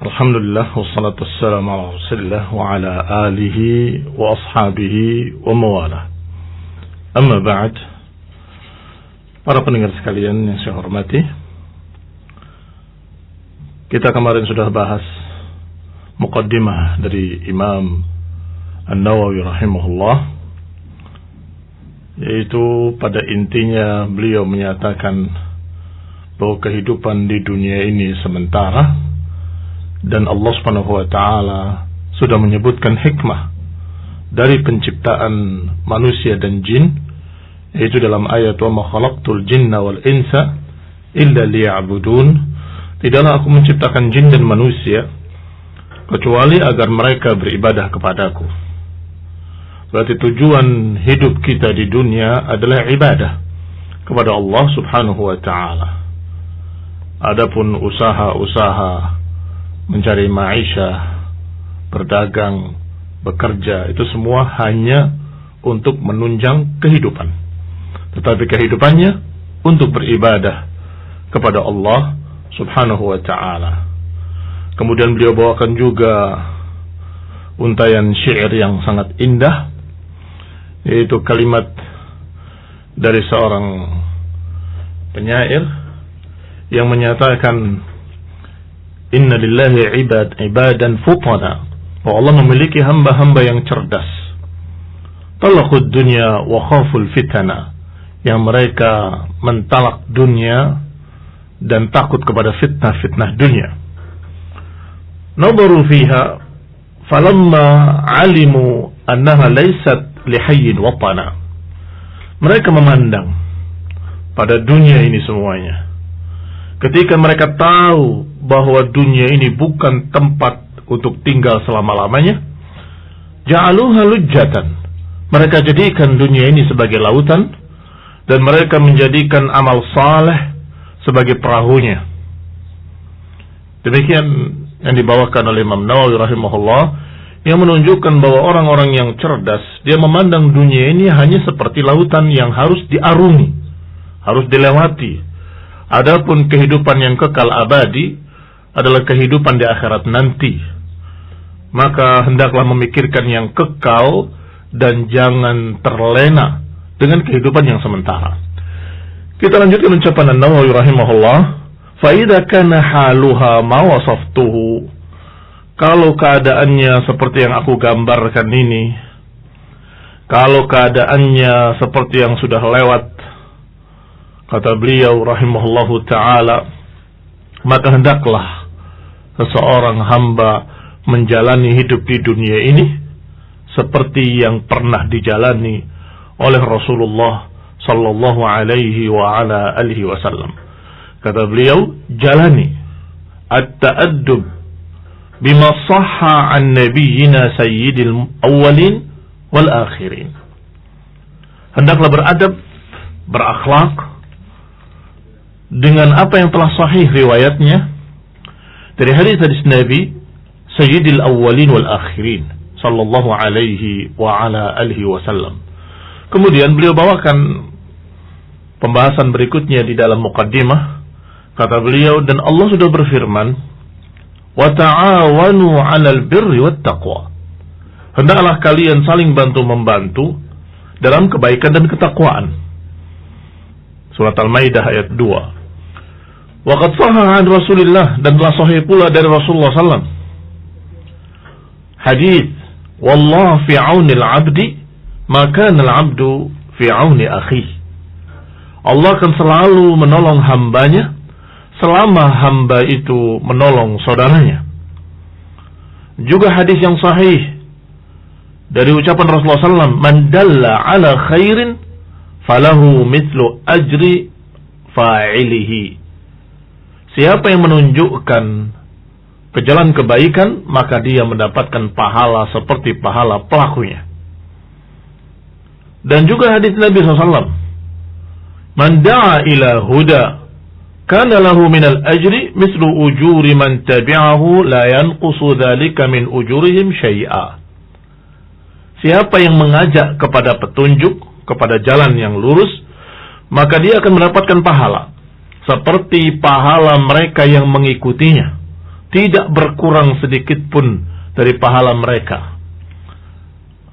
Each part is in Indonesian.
Alhamdulillah wassalatu wassalamu ala Rasulillah wa ala alihi wa ashabihi wa mawalah. Amma ba'd. Para pendengar sekalian yang saya hormati, kita kemarin sudah bahas muqaddimah dari Imam An-Nawawi rahimahullah, yaitu pada intinya beliau menyatakan bahwa kehidupan di dunia ini sementara, dan Allah Subhanahu wa taala sudah menyebutkan hikmah dari penciptaan manusia dan jin, yaitu dalam ayat wa ma khalaqtul jinna wal insa illa liya'budun. Tidaklah aku menciptakan jin dan manusia kecuali agar mereka beribadah kepadaku. Berarti tujuan hidup kita di dunia adalah ibadah kepada Allah Subhanahu wa taala. Adapun usaha-usaha mencari maisha, berdagang, bekerja, itu semua hanya untuk menunjang kehidupan. Tetapi kehidupannya untuk beribadah kepada Allah Subhanahu wa ta'ala. Kemudian beliau bawakan juga untayan syair yang sangat indah, yaitu kalimat dari seorang penyair yang menyatakan Inna lillahi ibadan futana, bahwa Allah memiliki hamba-hamba yang cerdas. Talaqud dunya wa khaful fitana, yang mereka mentalak dunia dan takut kepada fitnah-fitnah dunia. Nabaru fiha falamma alimu annaha laysat lihayyin watana. Mereka memandang pada dunia ini semuanya. Ketika mereka tahu bahwa dunia ini bukan tempat untuk tinggal selama-lamanya, ja'aluha lujjatan, mereka jadikan dunia ini sebagai lautan, dan mereka menjadikan amal saleh sebagai perahunya. Demikian yang dibawakan oleh Imam Nawawi rahimahullah, yang menunjukkan bahwa orang-orang yang cerdas, dia memandang dunia ini hanya seperti lautan yang harus diarungi, harus dilewati. Adapun kehidupan yang kekal abadi adalah kehidupan di akhirat nanti. Maka hendaklah memikirkan yang kekal dan jangan terlena dengan kehidupan yang sementara. Kita lanjutkan ucapan An-Nawawi rahimahullah, fa idza kana haluha ma wasaftuhu, kalau keadaannya seperti yang aku gambarkan ini, kalau keadaannya seperti yang sudah lewat, kata beliau rahimahullahu ta'ala, maka hendaklah seseorang hamba menjalani hidup di dunia ini seperti yang pernah dijalani oleh Rasulullah sallallahu alaihi wa ala alihi wasallam. Kata beliau, jalani at-ta'addub bima sahha an nabiyyina sayyidil awwalin wal akhirin. Hendaklah beradab, berakhlak dengan apa yang telah sahih riwayatnya dari hadis-hadis Nabi Sayyidil Awwalin wal Akhirin sallallahu alaihi wa ala alihi wasallam. Kemudian beliau bawakan pembahasan berikutnya di dalam muqaddimah. Kata beliau, dan Allah sudah berfirman, wa ta'awanu 'alal birri wat taqwa, hendaklah kalian saling bantu-membantu dalam kebaikan dan ketakwaan. Surat Al-Maidah ayat 2. Waqad sahha an Rasulillah, dan telah sahih pula dari Rasulullah sallallahu alaihi wasallam hadis, wallahu fi 'aunil 'abdi ma kana al-'abdu fi 'auni akhihi. Allah akan selalu menolong hambanya selama hamba itu menolong saudaranya. Juga hadis yang sahih dari ucapan Rasulullah sallallahu alaihi wasallam, man dalla 'ala khairin falahu mithlu ajri fa'ilihi. Siapa yang menunjukkan ke jalan kebaikan, maka dia mendapatkan pahala seperti pahala pelakunya. Dan juga hadis Nabi SAW, man da'a ila huda kana lahu minal ajri mislu ujuri man tabi'ahu la yanqusu dhalika min ujurihim syai'a. Siapa yang mengajak kepada petunjuk, kepada jalan yang lurus, maka dia akan mendapatkan pahala seperti pahala mereka yang mengikutinya. tidak berkurang sedikit pun dari pahala mereka.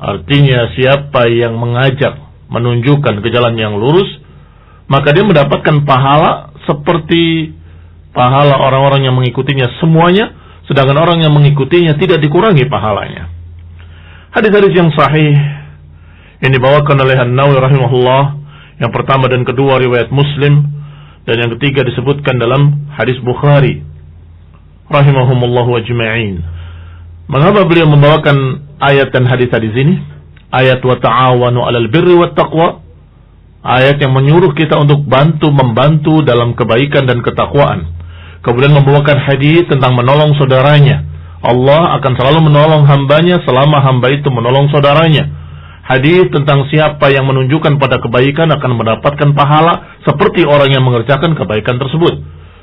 Artinya siapa yang mengajak, menunjukkan ke jalan yang lurus, maka dia mendapatkan pahala seperti pahala orang-orang yang mengikutinya semuanya, sedangkan orang yang mengikutinya tidak dikurangi pahalanya. Hadis-hadis yang sahih yang dibawakan oleh An-Nawawi rahimahullah, yang pertama dan kedua riwayat Muslim, dan yang ketiga disebutkan dalam hadis Bukhari rahimahumullahu ajma'in. Mengapa beliau membawakan ayat dan hadis-hadis ini? Ayat wa ta'awanu 'alal birri wat taqwa, ayat yang menyuruh kita untuk membantu dalam kebaikan dan ketakwaan. Kemudian membawakan hadis tentang menolong saudaranya. Allah akan selalu menolong hambanya selama hamba itu menolong saudaranya. Hadis tentang siapa yang menunjukkan pada kebaikan akan mendapatkan pahala seperti orang yang mengerjakan kebaikan tersebut.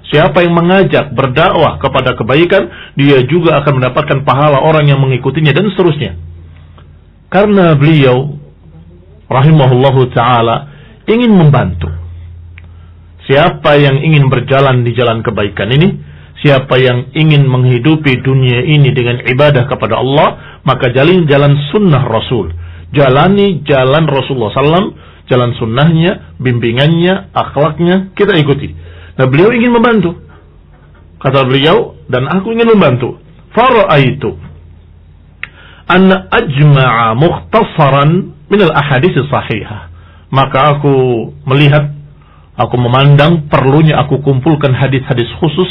Siapa yang mengajak berdakwah kepada kebaikan, dia juga akan mendapatkan pahala orang yang mengikutinya, dan seterusnya. Karena beliau rahimahullahu ta'ala ingin membantu. Siapa yang ingin berjalan di jalan kebaikan ini, siapa yang ingin menghidupi dunia ini dengan ibadah kepada Allah, maka jalani jalan sunnah Rasul. Jalani jalan Rasulullah SAW, jalan sunnahnya, bimbingannya, akhlaknya, kita ikuti. Nah, beliau ingin membantu. Kata beliau, dan aku ingin membantu. Fara'aitu anna ajma'a mukhtasaran min al-ahadits sahihah. Maka aku melihat, aku memandang perlunya aku kumpulkan hadis-hadis khusus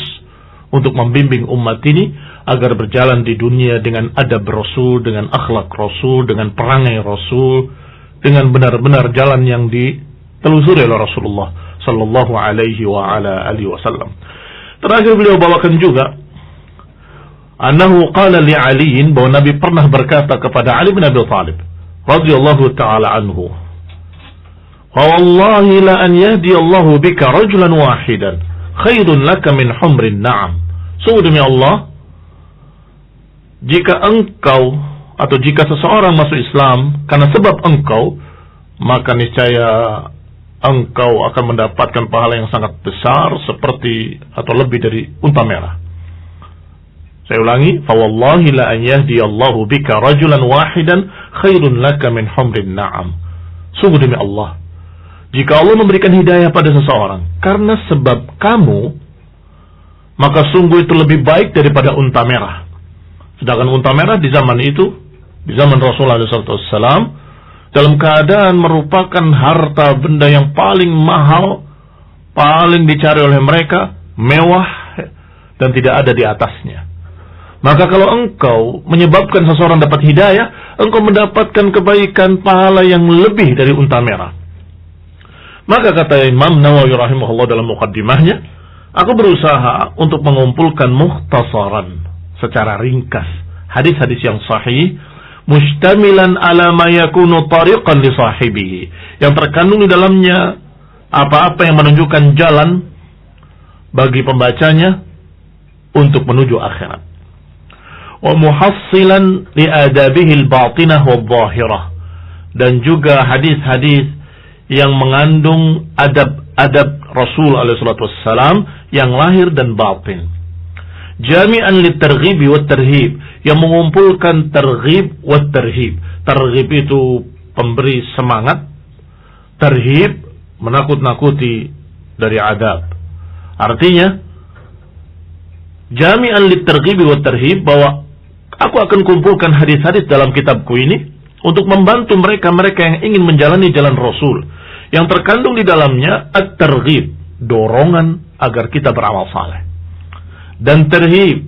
untuk membimbing umat ini agar berjalan di dunia dengan adab Rasul, dengan akhlak Rasul, dengan perangai Rasul, dengan benar-benar jalan yang ditelusuri oleh Rasulullah sallallahu alaihi wa ala alihi wasallam. Terakhir beliau bawakan juga annahu qala li Ali, bahwa Nabi pernah berkata kepada Ali bin Abi Thalib radhiyallahu taala anhu, "Wa wallahi la an yahdi Allahu bika rajulan wahidan khairun laka min humrin na'am." Sungguh demi Allah, jika engkau atau jika seseorang masuk Islam karena sebab engkau, maka niscaya engkau akan mendapatkan pahala yang sangat besar seperti atau lebih dari unta merah. Saya ulangi, fa wallahi la an yahdi Allahu bika rajulan wahidan khairun laka min humrin na'am. Sungguh demi Allah, jika Allah memberikan hidayah pada seseorang karena sebab kamu, maka sungguh itu lebih baik daripada unta merah. Sedangkan unta merah di zaman itu, di zaman Rasulullah SAW, dalam keadaan merupakan harta benda yang paling mahal, paling dicari oleh mereka, mewah, dan tidak ada di atasnya. Maka kalau engkau menyebabkan seseorang dapat hidayah, engkau mendapatkan kebaikan pahala yang lebih dari unta merah. Maka kata Imam Nawawi rahimahullah dalam muqaddimahnya, aku berusaha untuk mengumpulkan mukhtasaran secara ringkas hadis-hadis yang sahih, mustamilan ala ma yakunu tariqan li sahibihi, yang terkandung di dalamnya apa-apa yang menunjukkan jalan bagi pembacanya untuk menuju akhirat. Wa muhassilan li adabihi al-batinah wal-zahirah, dan juga hadis-hadis yang mengandung adab-adab Rasul alaihi salatu wassalam yang lahir dan batin. Jami'an litarghib wa tarhib, yang mengumpulkan targhib wa tarhib. Targhib itu pemberi semangat, tarhib menakut-nakuti dari adab. Artinya jami'an litarghib wa tarhib, bahwa aku akan kumpulkan hadis-hadis dalam kitabku ini untuk membantu mereka-mereka yang ingin menjalani jalan Rasul, yang terkandung di dalamnya at-targhib, dorongan agar kita beramal saleh, dan tarhib,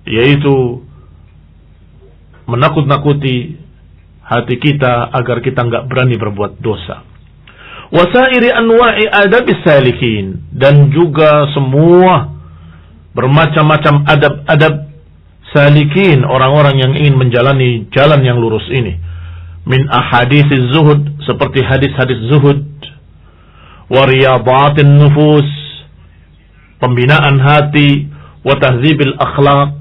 yaitu menakut-nakuti hati kita agar kita nggak berani berbuat dosa. Wasairi anwa'i adabis salikin, dan juga semua bermacam-macam adab-adab salikin, orang-orang yang ingin menjalani jalan yang lurus ini. Min ahadits zuhud, seperti hadis-hadis zuhud, wa riyadatin nufus, pembinaan hati, wa tahdzibil akhlaq,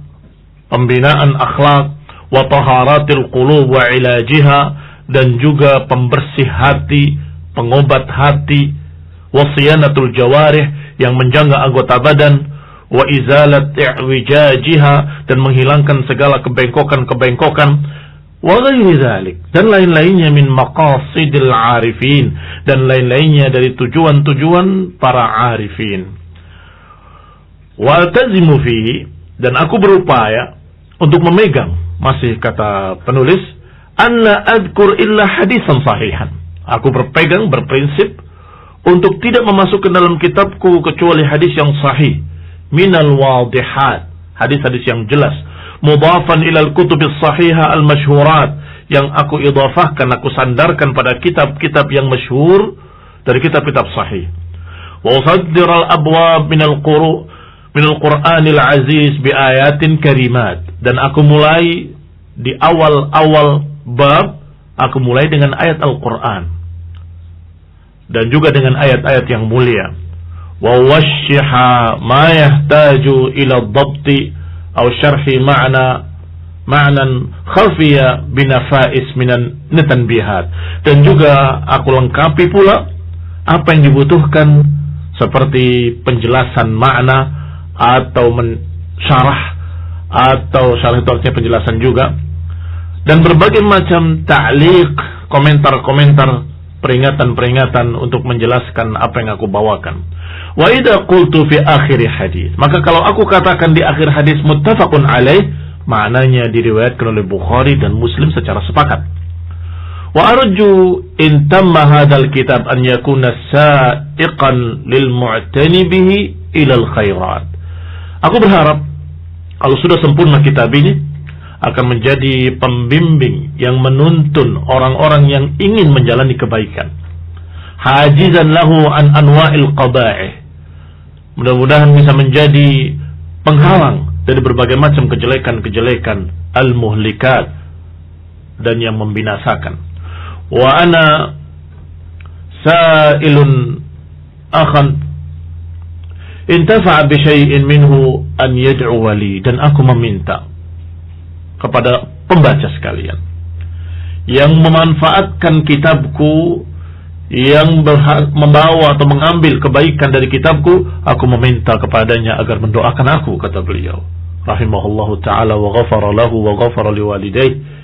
pembinaan akhlak, wa taharatil qulub wa ilajiha, dan juga pembersih hati, pengobat hati, wa siyanatul jawarih, yang menjaga anggota badan, wa izalat i'wijajiha, dan menghilangkan segala kebengkokan-kebengkokan, wa ghairi dzalik, dan lain-lainnya min maqasidil arifin, dan lain-lainnya dari tujuan-tujuan para arifin. Wa altazimu fihi, dan aku berupaya untuk memegang, masih kata penulis, an la adkur illa hadisan sahihan. Aku berprinsip untuk tidak memasukkan dalam kitabku kecuali hadis yang sahih, minal wadihat, hadis-hadis yang jelas, mudhafan ilal kutubis sahihah al-masyhurat, yang aku idhafahkan, aku sandarkan pada kitab-kitab yang masyhur dari kitab-kitab sahih. Wa usaddir al-abwab minal Qur'anil aziz bi ayatin karimat, dan aku mulai di awal-awal bab, aku mulai dengan ayat Al-Qur'an dan juga dengan ayat-ayat yang mulia. Wa washiha ma yahtaju ila dhabti aw syarhi ma'nan khafiya binafais minan tanbihat, dan juga aku lengkapi pula apa yang dibutuhkan seperti penjelasan makna atau syarah, atau syarah itu artinya penjelasan juga, dan berbagai macam ta'liq, komentar-komentar, peringatan-peringatan untuk menjelaskan apa yang aku bawakan. Wa idza qultu fi akhir hadis, maka kalau aku katakan di akhir hadis muttafaqun alaih, maknanya diriwayatkan oleh Bukhari dan Muslim secara sepakat. Wa arju in tamma hadzal kitab an yakuna sa'iqan lil mu'tani bihi ila al khairat. Aku berharap kalau sudah sempurna kitab ini akan menjadi pembimbing yang menuntun orang-orang yang ingin menjalani kebaikan, hajizan lahu an anwa'il qaba'ih, mudah-mudahan bisa menjadi penghalang dari berbagai macam kejelekan-kejelekan al-muhlikat, dan yang membinasakan. Wa ana sa'ilun akhan intafa'a bi syai'in minhu an yad'u li, dan aku meminta kepada pembaca sekalian yang memanfaatkan kitabku, yang membawa atau mengambil kebaikan dari kitabku, aku meminta kepadanya agar mendoakan aku, kata beliau rahimahullahu ta'ala, wa ghafara lahu wa ghafara liwalidayh.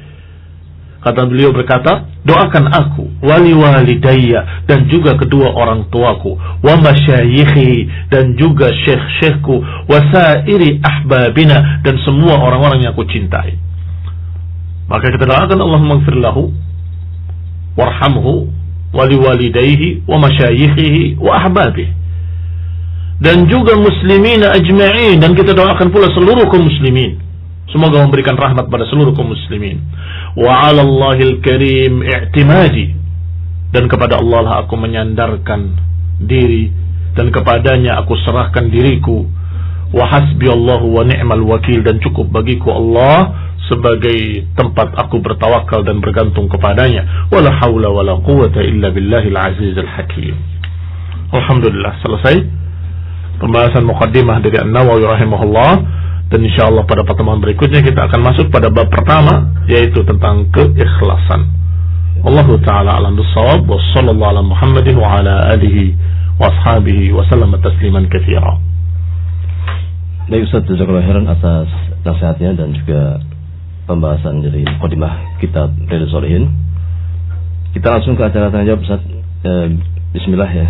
Kata beliau berkata, doakan aku, wali walidayya, dan juga kedua orang tuaku, wa masyayikhi, dan juga syekh-syekhku, wa sairi ahbabina, dan semua orang-orang yang aku cintai. Maka kita doakan, Allahumma ighfir lahu warhamhu wali walidayhi wa masyayikhihi wa ahbabihi, dan juga muslimina ajma'in, dan kita doakan pula seluruh kaum muslimin, semoga memberikan rahmat pada seluruh kaum muslimin. Wa 'ala Allahil karim i'timadi, dan kepada Allah lah aku menyandarkan diri, dan kepadanya aku serahkan diriku. Wa hasbi Allahu wa ni'mal wakil, dan cukup bagiku Allah sebagai tempat aku bertawakal dan bergantung kepadanya. Wala haula wala quwwata illa billahil azizil hakim. Alhamdulillah, selesai pembahasan muqaddimah dari An-Nawawi rahimahullah. Dan insyaallah pada pertemuan berikutnya kita akan masuk pada bab pertama, yaitu tentang keikhlasan. Wallahu ta'ala a'lam bis-shawab, wa sallallahu ala Muhammadin wa ala alihi wa ashabihi wa sallama tasliman katsira. Baik Ustaz, jazakallahu khairan atas nasihatnya dan juga pembahasan dari mukadimah kitab Riyadhus Shalihin. Kita langsung ke acara tanya jawab Ustaz. Bismillah ya.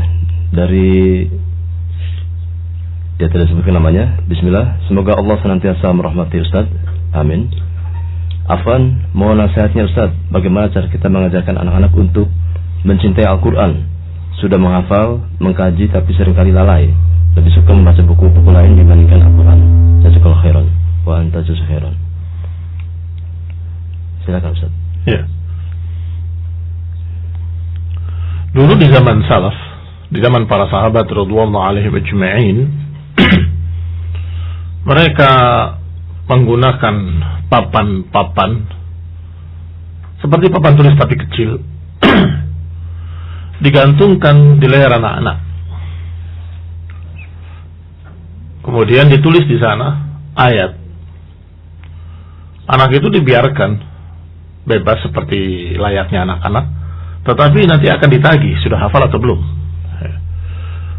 Dari dia tidak sebutkan namanya. Bismillah. Semoga Allah senantiasa merahmati Ustaz. Amin. Afwan, mohon nasihatnya Ustaz, bagaimana cara kita mengajarkan anak-anak untuk mencintai Al-Quran? Sudah menghafal, mengkaji, tapi seringkali lalai. Lebih suka membaca buku-buku lain dibandingkan Al-Quran. Jazakallahu khairan wa anta jazakallahu khairan. Silakan Ustaz. Ya. Dulu di zaman salaf, di zaman para sahabat radhiyallahu alaihim ajma'in, mereka menggunakan papan-papan seperti papan tulis tapi kecil, digantungkan di leher anak-anak. Kemudian ditulis di sana ayat. Anak itu dibiarkan bebas seperti layaknya anak-anak, tetapi nanti akan ditagih sudah hafal atau belum.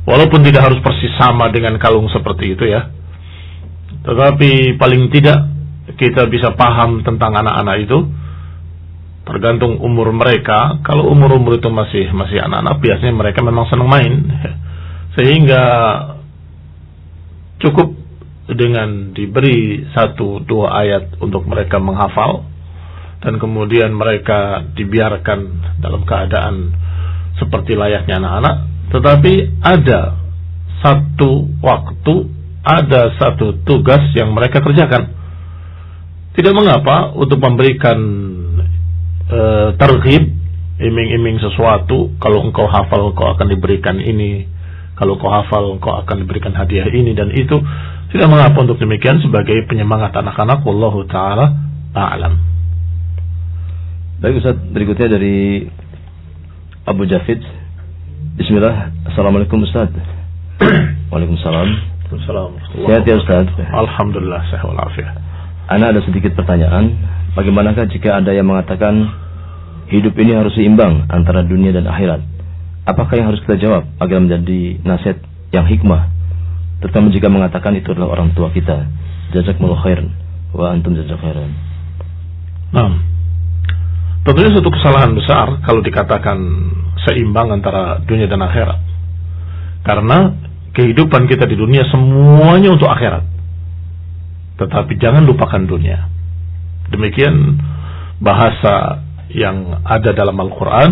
Walaupun tidak harus persis sama dengan kalung seperti itu ya. Tetapi paling tidak kita bisa paham tentang anak-anak itu, tergantung umur mereka. Kalau umur-umur itu masih anak-anak, biasanya mereka memang senang main, sehingga cukup dengan diberi 1-2 ayat untuk mereka menghafal, dan kemudian mereka dibiarkan dalam keadaan seperti layaknya anak-anak. Tetapi ada satu waktu, ada satu tugas yang mereka kerjakan. Tidak mengapa untuk memberikan targhib, iming-iming sesuatu. Kalau engkau hafal, engkau akan diberikan ini. Kalau engkau hafal, engkau akan diberikan hadiah ini dan itu. Tidak mengapa untuk demikian, sebagai penyemangat anak-anak. Wallahu ta'ala a'lam. Baik Ustaz, berikutnya dari Abu Jafid. Bismillah. Assalamualaikum Ustaz. Waalaikumsalam. Sehat ya Ustaz? Alhamdulillah, sehat walafiat. Ana ada sedikit pertanyaan. Bagaimanakah jika ada yang mengatakan hidup ini harus seimbang antara dunia dan akhirat? Apakah yang harus kita jawab agar menjadi nasihat yang hikmah? Terutama jika mengatakan itu adalah orang tua kita. Jazakumullah khairan wa antum jazakumullah khairan. Nah, tentunya satu kesalahan besar kalau dikatakan seimbang antara dunia dan akhirat. Karena kehidupan kita di dunia semuanya untuk akhirat. Tetapi jangan lupakan dunia. Demikian bahasa yang ada dalam Al-Quran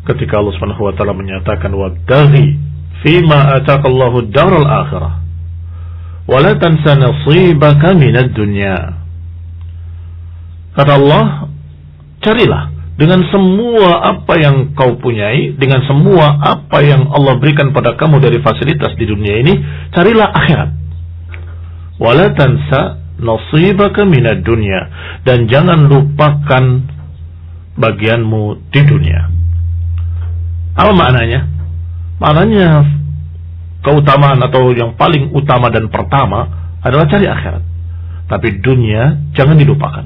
ketika Allah Subhanahu wa taala menyatakan wabtaghi fima ataqallahu ad-daral akhirah wa la tansa nasibaka minad dunya. Kata Allah, carilah dengan semua apa yang kau punyai, dengan semua apa yang Allah berikan pada kamu dari fasilitas di dunia ini, carilah akhirat. Wa la tansa nasibaka minad dunya, dan jangan lupakan bagianmu di dunia. Apa maknanya? Maknanya keutamaan atau yang paling utama dan pertama adalah cari akhirat. Tapi dunia jangan dilupakan.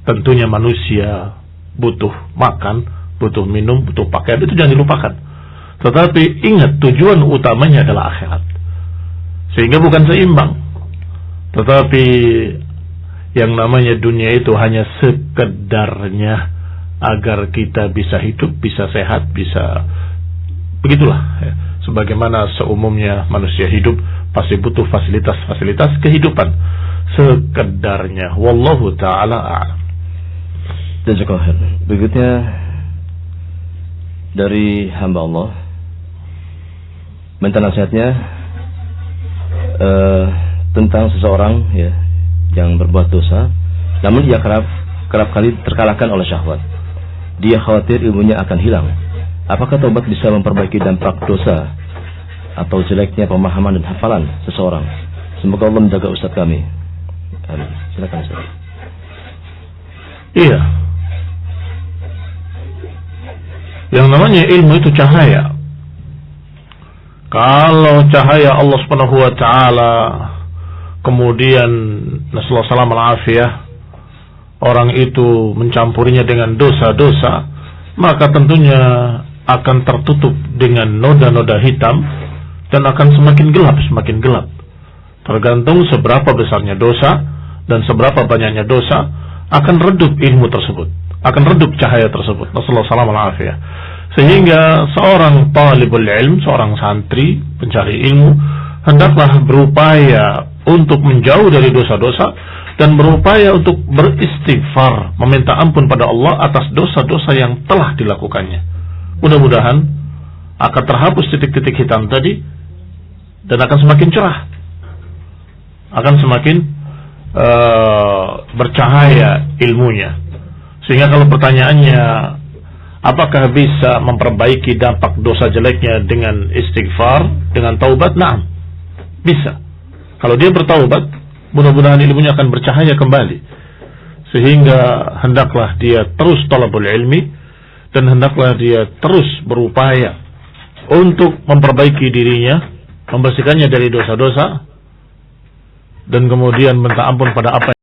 Tentunya manusia butuh makan, butuh minum, butuh pakaian, itu jangan dilupakan. Tetapi ingat, tujuan utamanya adalah akhirat. Sehingga bukan seimbang. Tetapi yang namanya dunia itu hanya sekedarnya agar kita bisa hidup, bisa sehat, bisa begitulah ya. Sebagaimana seumumnya manusia hidup pasti butuh fasilitas-fasilitas kehidupan sekedarnya. Wallahu ta'ala a'lam. Jazakallahu. Berikutnya dari hamba Allah, minta nasihatnya tentang seseorang ya yang berbuat dosa, namun dia kerap kali terkalahkan oleh syahwat. Dia khawatir ilmunya akan hilang. Apakah taubat bisa memperbaiki dampak dosa atau jeleknya pemahaman dan hafalan seseorang? Semoga Allah menjaga Ustaz kami. Amin. Silakan Ustaz. Iya. Yang namanya ilmu itu cahaya. Kalau cahaya Allah Subhanahu wa taala kemudian nasallahu salam al-afiyah, orang itu mencampurinya dengan dosa-dosa, maka tentunya akan tertutup dengan noda-noda hitam dan akan semakin gelap. Tergantung seberapa besarnya dosa dan seberapa banyaknya dosa, akan redup ilmu tersebut, akan redup cahaya tersebut. Nasallahu salam al-afiyah. Sehingga seorang talibul ilm, seorang santri pencari ilmu, hendaklah berupaya untuk menjauh dari dosa-dosa dan berupaya untuk beristighfar, meminta ampun pada Allah atas dosa-dosa yang telah dilakukannya. Mudah-mudahan akan terhapus titik-titik hitam tadi dan akan semakin cerah, akan semakin bercahaya ilmunya. Sehingga kalau pertanyaannya apakah bisa memperbaiki dampak dosa jeleknya dengan istighfar, dengan taubat? Naam, bisa. Kalau dia bertaubat, mudah-mudahan ilmunya akan bercahaya kembali. Sehingga hendaklah dia terus talabul ilmi, dan hendaklah dia terus berupaya untuk memperbaiki dirinya, membersihkannya dari dosa-dosa, dan kemudian minta ampun pada apa